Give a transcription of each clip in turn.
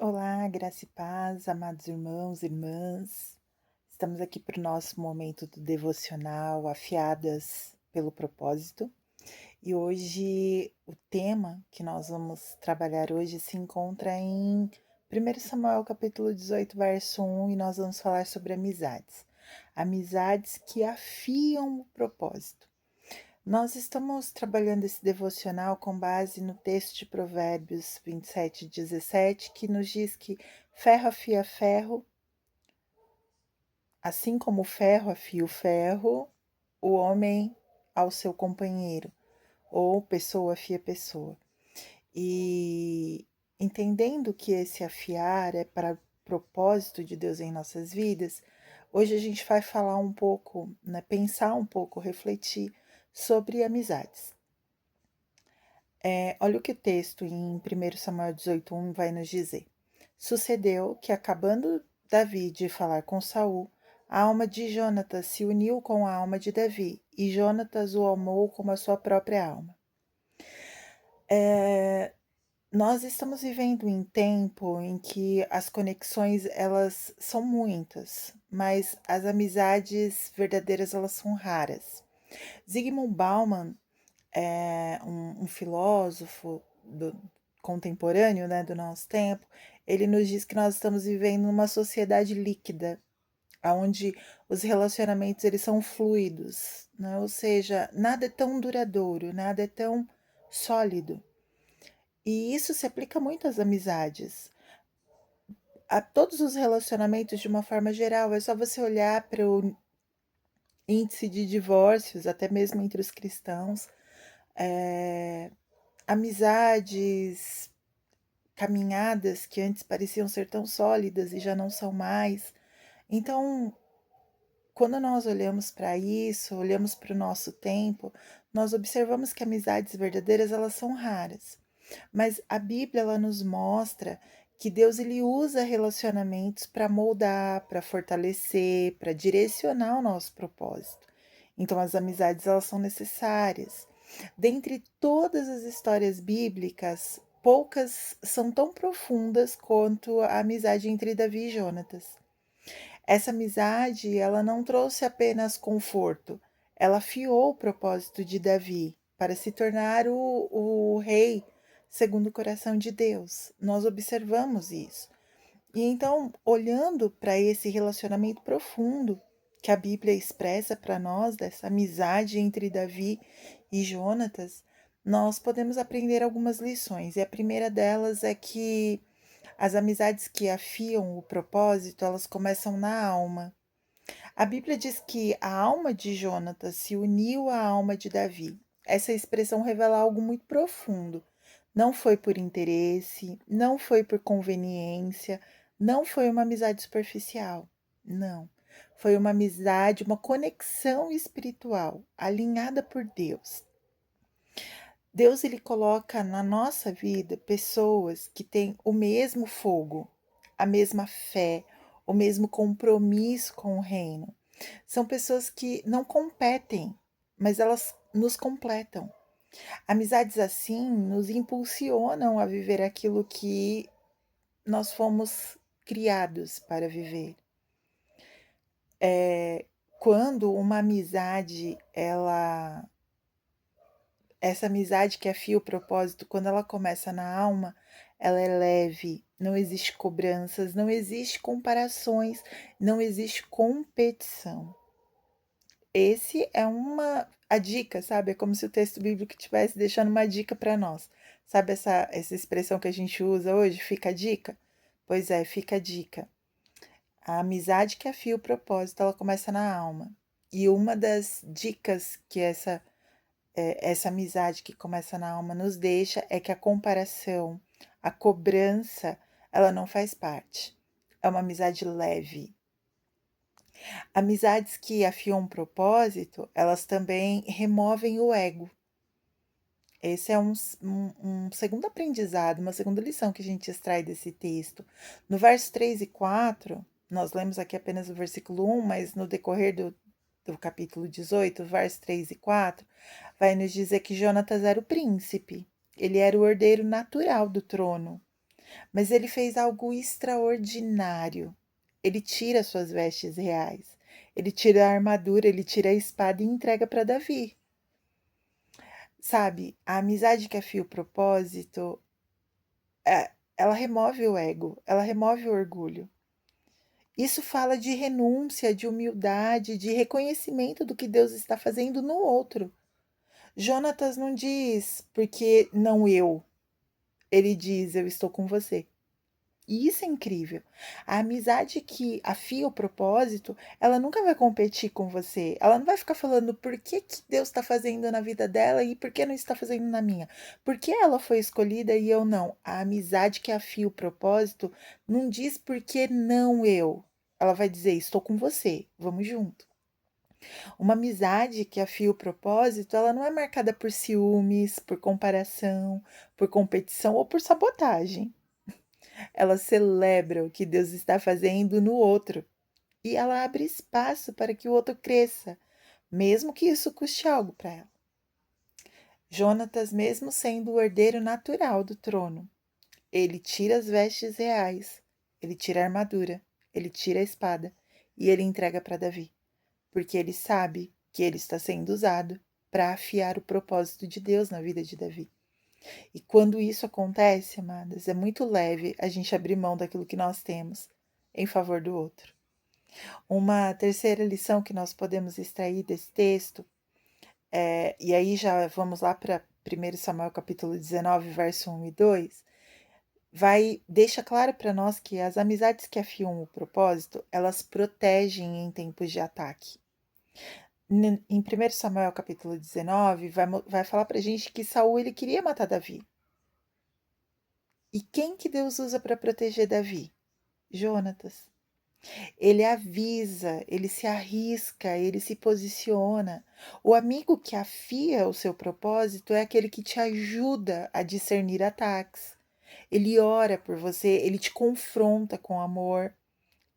Olá, graça e paz, amados irmãos e irmãs. Estamos aqui para o nosso momento do devocional Afiadas pelo Propósito. E hoje o tema que nós vamos trabalhar hoje se encontra em 1 Samuel capítulo 18, verso 1, e nós vamos falar sobre amizades. Amizades que afiam o propósito. Nós estamos trabalhando esse devocional com base no texto de Provérbios 27:17, que nos diz que ferro afia ferro, assim como o ferro afia o ferro, o homem ao seu companheiro, ou pessoa afia pessoa. E entendendo que esse afiar é para propósito de Deus em nossas vidas, hoje a gente vai falar um pouco, né, pensar um pouco, refletir sobre amizades. Olha o que o texto em 1 Samuel 18:1 vai nos dizer. Sucedeu que, acabando Davi de falar com Saul, a alma de Jonatas se uniu com a alma de Davi, e Jonatas o amou como a sua própria alma. Eh, Nós estamos vivendo em tempo em que as conexões elas são muitas, mas as amizades verdadeiras elas são raras. Zygmunt Bauman um filósofo contemporâneo, né, do nosso tempo, ele nos diz que nós estamos vivendo numa sociedade líquida, onde os relacionamentos eles são fluidos, né? Ou seja, nada é tão duradouro, nada é tão sólido. E isso se aplica muito às amizades, a todos os relacionamentos de uma forma geral. É só você olhar para o índice de divórcios, até mesmo entre os cristãos, eh, amizades, caminhadas que antes pareciam ser tão sólidas e já não são mais. Então, quando nós olhamos para isso, olhamos para o nosso tempo, nós observamos que amizades verdadeiras elas são raras. Mas a Bíblia ela nos mostra que Deus ele usa relacionamentos para moldar, para fortalecer, para direcionar o nosso propósito. Então as amizades elas são necessárias. Dentre todas as histórias bíblicas, poucas são tão profundas quanto a amizade entre Davi e Jonatas. Essa amizade, ela não trouxe apenas conforto, ela afiou o propósito de Davi para se tornar o rei segundo o coração de Deus. Nós observamos isso. E então, olhando para esse relacionamento profundo que a Bíblia expressa para nós, dessa amizade entre Davi e Jonatas, nós podemos aprender algumas lições. E a primeira delas é que as amizades que afiam o propósito, elas começam na alma. A Bíblia diz que a alma de Jonatas se uniu à alma de Davi. Essa expressão revela algo muito profundo. Não foi por interesse, não foi por conveniência, não foi uma amizade superficial. Não. Foi uma amizade, uma conexão espiritual, alinhada por Deus. Deus ele coloca na nossa vida pessoas que têm o mesmo fogo, a mesma fé, o mesmo compromisso com o reino. São pessoas que não competem, mas elas nos completam. Amizades assim nos impulsionam a viver aquilo que nós fomos criados para viver. Quando uma amizade, essa amizade que afia o propósito, quando ela começa na alma, ela é leve, não existe cobranças, não existe comparações, não existe competição. Esse é uma a dica, sabe, é como se o texto bíblico estivesse deixando uma dica para nós. Sabe essa expressão que a gente usa hoje, "fica a dica"? Pois é, fica a dica. A amizade que afia o propósito, ela começa na alma. E uma das dicas que essa amizade que começa na alma nos deixa é que a comparação, a cobrança, ela não faz parte. É uma amizade leve. Amizades que afiam um propósito, elas também removem o ego. Esse é um segundo aprendizado, uma segunda lição que a gente extrai desse texto. No verso 3 e 4, nós lemos aqui apenas o versículo 1, mas no decorrer do capítulo 18, verso 3 e 4, vai nos dizer que Jonatas era o príncipe, ele era o herdeiro natural do trono. Mas ele fez algo extraordinário. Ele tira suas vestes reais. Ele tira a armadura, ele tira a espada e entrega para Davi. Sabe, a amizade que afia o propósito, ela remove o ego, ela remove o orgulho. Isso fala de renúncia, de humildade, de reconhecimento do que Deus está fazendo no outro. Jonatas não diz porque não eu, ele diz eu estou com você. E isso é incrível. A amizade que afia o propósito, ela nunca vai competir com você. Ela não vai ficar falando por que, que Deus está fazendo na vida dela e por que não está fazendo na minha. Por que ela foi escolhida e eu não? A amizade que afia o propósito não diz por que não eu. Ela vai dizer: estou com você, vamos junto. Uma amizade que afia o propósito, ela não é marcada por ciúmes, por comparação, por competição ou por sabotagem. Ela celebra o que Deus está fazendo no outro e ela abre espaço para que o outro cresça, mesmo que isso custe algo para ela. Jonatas, mesmo sendo o herdeiro natural do trono, ele tira as vestes reais, ele tira a armadura, ele tira a espada e ele entrega para Davi, porque ele sabe que ele está sendo usado para afiar o propósito de Deus na vida de Davi. E quando isso acontece, amadas, é muito leve a gente abrir mão daquilo que nós temos em favor do outro. Uma terceira lição que nós podemos extrair desse texto, e aí já vamos lá para 1 Samuel capítulo 19, verso 1 e 2, deixa claro para nós que as amizades que afiam o propósito, elas protegem em tempos de ataque. Em 1 Samuel capítulo 19, vai falar para a gente que Saul ele queria matar Davi. E quem que Deus usa para proteger Davi? Jonatas. Ele avisa, ele se arrisca, ele se posiciona. O amigo que afia o seu propósito é aquele que te ajuda a discernir ataques. Ele ora por você, ele te confronta com amor,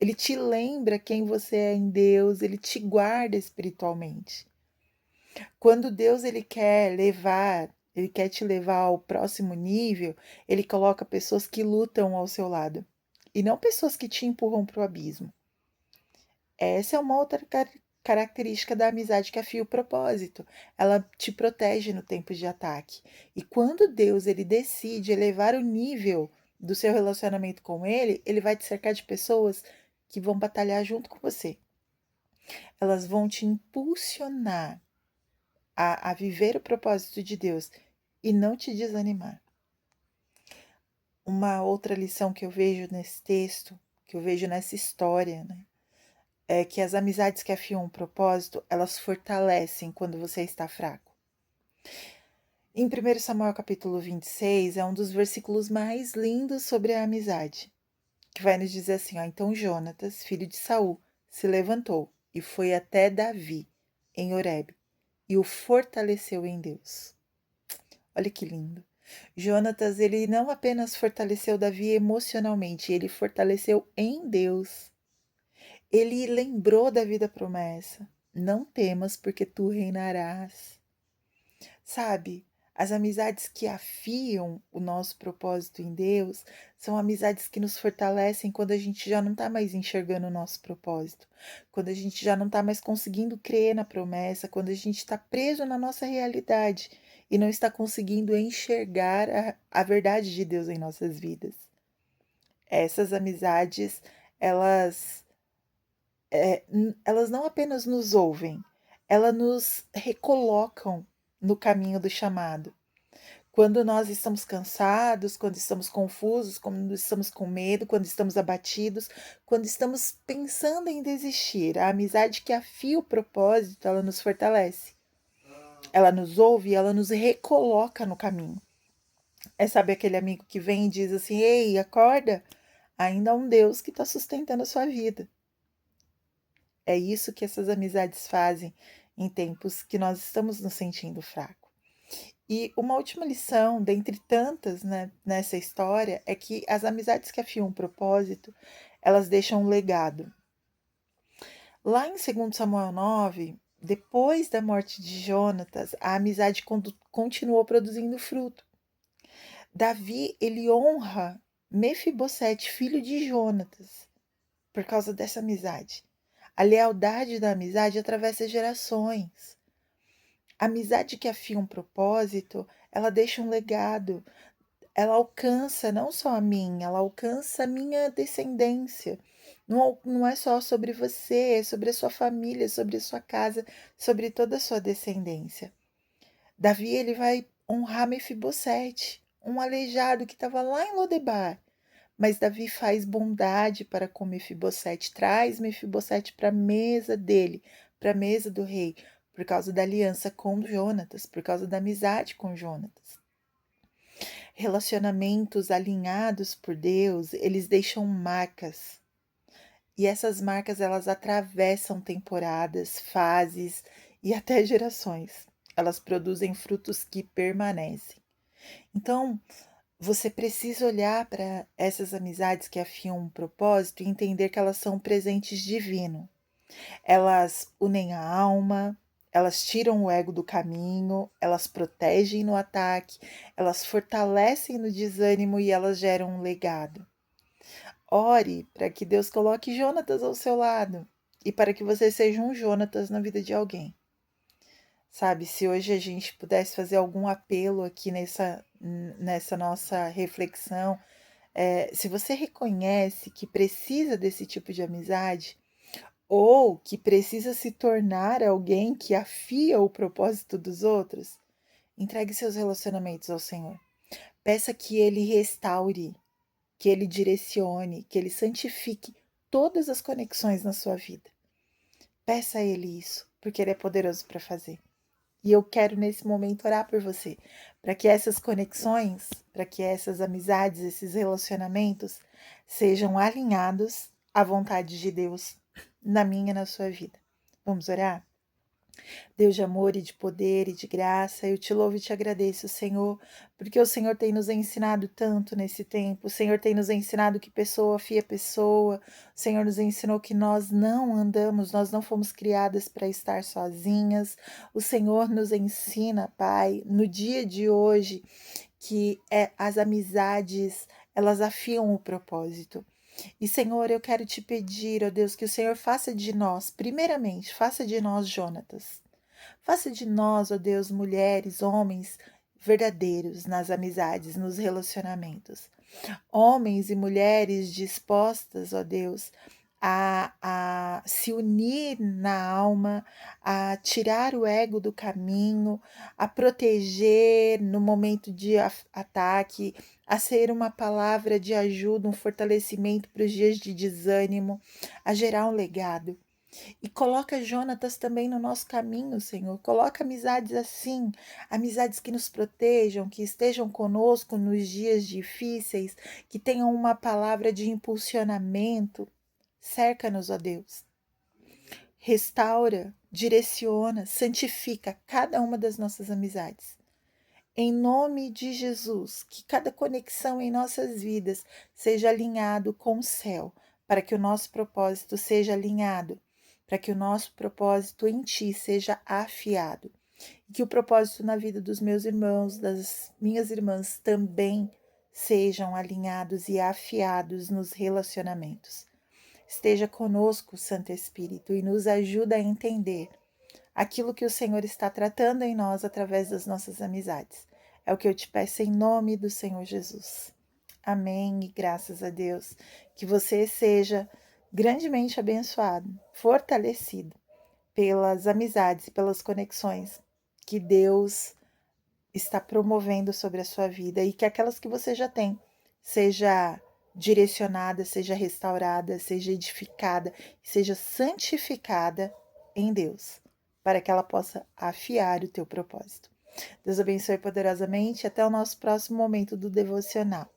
ele te lembra quem você é em Deus, ele te guarda espiritualmente. Quando Deus ele quer te levar ao próximo nível, ele coloca pessoas que lutam ao seu lado e não pessoas que te empurram para o abismo. Essa é uma outra característica da amizade que afia o propósito. Ela te protege no tempo de ataque. E quando Deus ele decide elevar o nível do seu relacionamento com ele vai te cercar de pessoas que vão batalhar junto com você. Elas vão te impulsionar a viver o propósito de Deus e não te desanimar. Uma outra lição que eu vejo nesse texto, que eu vejo nessa história, né? É que as amizades que afiam um propósito, elas fortalecem quando você está fraco. Em 1 Samuel capítulo 26, é um dos versículos mais lindos sobre a amizade, que vai nos dizer assim, ó, então Jonatas, filho de Saul, se levantou e foi até Davi, em Horebe, e o fortaleceu em Deus. Olha que lindo. Jonatas, ele não apenas fortaleceu Davi emocionalmente, ele fortaleceu em Deus. Ele lembrou da vida promessa. Não temas, porque tu reinarás. Sabe, as amizades que afiam o nosso propósito em Deus são amizades que nos fortalecem quando a gente já não está mais enxergando o nosso propósito, quando a gente já não está mais conseguindo crer na promessa, quando a gente está preso na nossa realidade e não está conseguindo enxergar a verdade de Deus em nossas vidas. Essas amizades, elas elas não apenas nos ouvem, elas nos recolocam no caminho do chamado. Quando nós estamos cansados, quando estamos confusos, quando estamos com medo, quando estamos abatidos, quando estamos pensando em desistir, a amizade que afia o propósito, ela nos fortalece. Ela nos ouve e ela nos recoloca no caminho. Sabe aquele amigo que vem e diz assim: ei, acorda, ainda há um Deus que está sustentando a sua vida. É isso que essas amizades fazem em tempos que nós estamos nos sentindo fraco. E uma última lição, dentre tantas, né, nessa história, é que as amizades que afiam um propósito, elas deixam um legado. Lá em 2 Samuel 9, depois da morte de Jonatas, a amizade continuou produzindo fruto. Davi, ele honra Mefibosete, filho de Jonatas, por causa dessa amizade. A lealdade da amizade atravessa gerações. A amizade que afia um propósito, ela deixa um legado. Ela alcança não só a mim, ela alcança a minha descendência. Não é só sobre você, é sobre a sua família, sobre a sua casa, sobre toda a sua descendência. Davi, ele vai honrar Mefibosete, um aleijado que estava lá em Lodebar. Mas Davi faz bondade para com Mefibosete, traz Mefibosete para a mesa dele, para a mesa do rei, por causa da aliança com Jonatas, por causa da amizade com Jonatas. Relacionamentos alinhados por Deus, eles deixam marcas. E essas marcas, elas atravessam temporadas, fases e até gerações. Elas produzem frutos que permanecem. Então, você precisa olhar para essas amizades que afiam um propósito e entender que elas são presentes divino. Elas unem a alma, elas tiram o ego do caminho, elas protegem no ataque, elas fortalecem no desânimo e elas geram um legado. Ore para que Deus coloque Jonatas ao seu lado e para que você seja um Jonatas na vida de alguém. Sabe, se hoje a gente pudesse fazer algum apelo aqui nessa nossa reflexão, se você reconhece que precisa desse tipo de amizade, ou que precisa se tornar alguém que afia o propósito dos outros, entregue seus relacionamentos ao Senhor. Peça que Ele restaure, que Ele direcione, que Ele santifique todas as conexões na sua vida. Peça a Ele isso, porque Ele é poderoso para fazer. E eu quero nesse momento orar por você, para que essas conexões, para que essas amizades, esses relacionamentos sejam alinhados à vontade de Deus na minha e na sua vida. Vamos orar? Deus de amor e de poder e de graça, eu te louvo e te agradeço, Senhor, porque o Senhor tem nos ensinado tanto nesse tempo, o Senhor tem nos ensinado que pessoa afia pessoa, o Senhor nos ensinou que nós não fomos criadas para estar sozinhas, o Senhor nos ensina, Pai, no dia de hoje, que as amizades, elas afiam o propósito. E, Senhor, eu quero te pedir, ó Deus, que o Senhor faça de nós, primeiramente, faça de nós Jonatas. Faça de nós, ó Deus, mulheres, homens verdadeiros nas amizades, nos relacionamentos. Homens e mulheres dispostas, ó Deus, a se unir na alma, a tirar o ego do caminho, a proteger no momento de ataque, a ser uma palavra de ajuda, um fortalecimento para os dias de desânimo, a gerar um legado. E coloca Jonatas também no nosso caminho, Senhor. Coloca amizades assim, amizades que nos protejam, que estejam conosco nos dias difíceis, que tenham uma palavra de impulsionamento. Cerca-nos, ó Deus. Restaura, direciona, santifica cada uma das nossas amizades. Em nome de Jesus, que cada conexão em nossas vidas seja alinhado com o céu, para que o nosso propósito seja alinhado, para que o nosso propósito em Ti seja afiado. E que o propósito na vida dos meus irmãos, das minhas irmãs também sejam alinhados e afiados nos relacionamentos. Esteja conosco, Santo Espírito, e nos ajuda a entender aquilo que o Senhor está tratando em nós através das nossas amizades. É o que eu te peço em nome do Senhor Jesus. Amém e graças a Deus. Que você seja grandemente abençoado, fortalecido pelas amizades e pelas conexões que Deus está promovendo sobre a sua vida e que aquelas que você já tem seja direcionada, seja restaurada, seja edificada, seja santificada em Deus, para que ela possa afiar o teu propósito. Deus abençoe poderosamente. Até o nosso próximo momento do devocional.